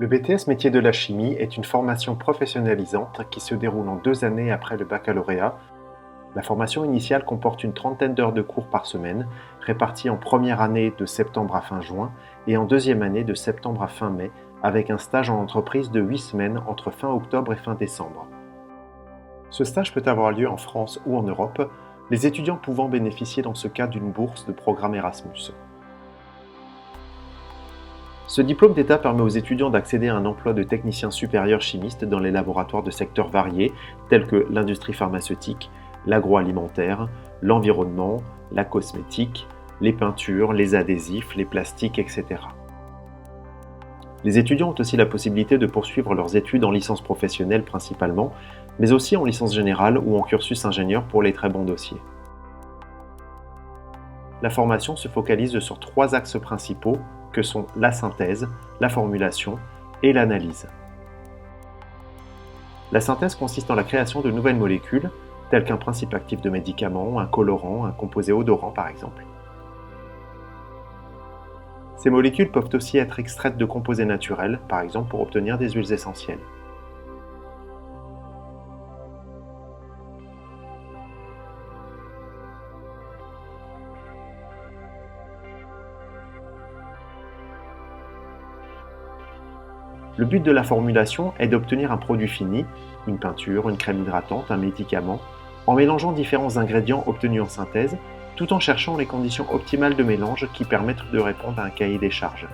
Le BTS métier de la chimie est une formation professionnalisante qui se déroule en 2 années après le baccalauréat. La formation initiale comporte une trentaine d'heures de cours par semaine, réparties en première année de septembre à fin juin et en deuxième année de septembre à fin mai, avec un stage en entreprise de 8 semaines entre fin octobre et fin décembre. Ce stage peut avoir lieu en France ou en Europe, les étudiants pouvant bénéficier dans ce cas d'une bourse de programme Erasmus. Ce diplôme d'État permet aux étudiants d'accéder à un emploi de technicien supérieur chimiste dans les laboratoires de secteurs variés tels que l'industrie pharmaceutique, l'agroalimentaire, l'environnement, la cosmétique, les peintures, les adhésifs, les plastiques, etc. Les étudiants ont aussi la possibilité de poursuivre leurs études en licence professionnelle principalement, mais aussi en licence générale ou en cursus ingénieur pour les très bons dossiers. La formation se focalise sur 3 axes principaux que sont la synthèse, la formulation et l'analyse. La synthèse consiste en la création de nouvelles molécules, telles qu'un principe actif de médicament, un colorant, un composé odorant par exemple. Ces molécules peuvent aussi être extraites de composés naturels, par exemple pour obtenir des huiles essentielles. Le but de la formulation est d'obtenir un produit fini, une peinture, une crème hydratante, un médicament, en mélangeant différents ingrédients obtenus en synthèse, tout en cherchant les conditions optimales de mélange qui permettent de répondre à un cahier des charges.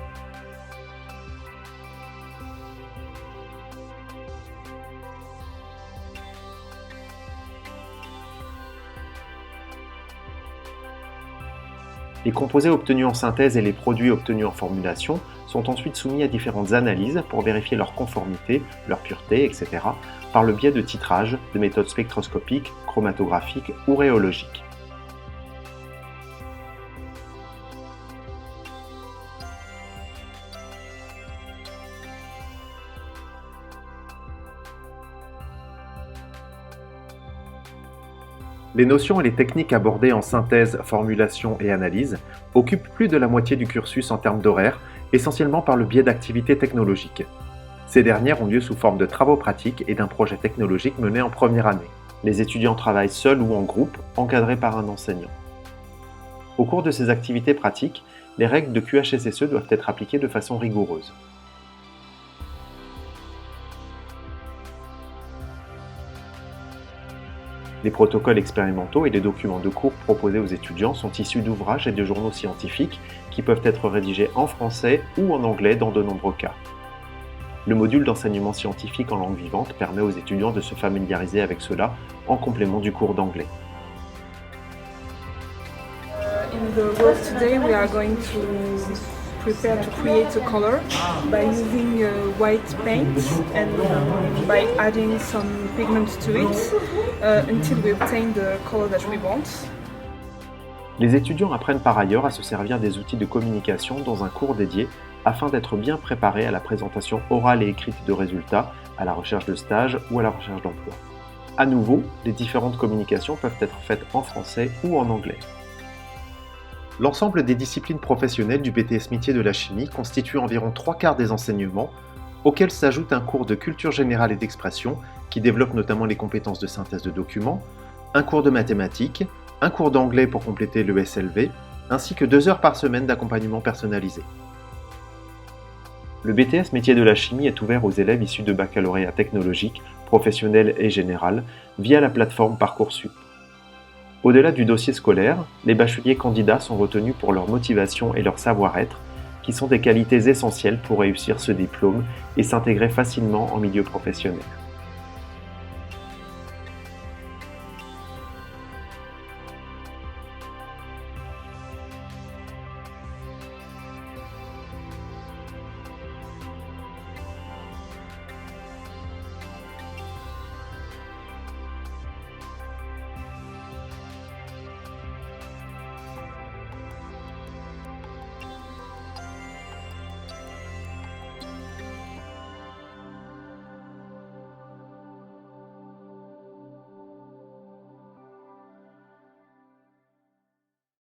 Les composés obtenus en synthèse et les produits obtenus en formulation sont ensuite soumis à différentes analyses pour vérifier leur conformité, leur pureté, etc. par le biais de titrage, de méthodes spectroscopiques, chromatographiques ou rhéologiques. Les notions et les techniques abordées en synthèse, formulation et analyse occupent plus de la moitié du cursus en termes d'horaire, essentiellement par le biais d'activités technologiques. Ces dernières ont lieu sous forme de travaux pratiques et d'un projet technologique mené en première année. Les étudiants travaillent seuls ou en groupe, encadrés par un enseignant. Au cours de ces activités pratiques, les règles de QHSSE doivent être appliquées de façon rigoureuse. Les protocoles expérimentaux et les documents de cours proposés aux étudiants sont issus d'ouvrages et de journaux scientifiques qui peuvent être rédigés en français ou en anglais dans de nombreux cas. Le module d'enseignement scientifique en langue vivante permet aux étudiants de se familiariser avec cela en complément du cours d'anglais. In the work today we are going to prepare to create a color by using white paint and by adding some pigment to it until we obtain the color that we want. Les étudiants apprennent par ailleurs à se servir des outils de communication dans un cours dédié afin d'être bien préparés à la présentation orale et écrite de résultats, à la recherche de stage ou à la recherche d'emploi. À nouveau, les différentes communications peuvent être faites en français ou en anglais. L'ensemble des disciplines professionnelles du BTS métier de la chimie constitue environ 3/4 des enseignements, auxquels s'ajoute un cours de culture générale et d'expression qui développe notamment les compétences de synthèse de documents, un cours de mathématiques, un cours d'anglais pour compléter le SLV, ainsi que 2 heures par semaine d'accompagnement personnalisé. Le BTS métier de la chimie est ouvert aux élèves issus de baccalauréat technologique, professionnel et général via la plateforme Parcoursup. Au-delà du dossier scolaire, les bacheliers candidats sont retenus pour leur motivation et leur savoir-être, qui sont des qualités essentielles pour réussir ce diplôme et s'intégrer facilement en milieu professionnel.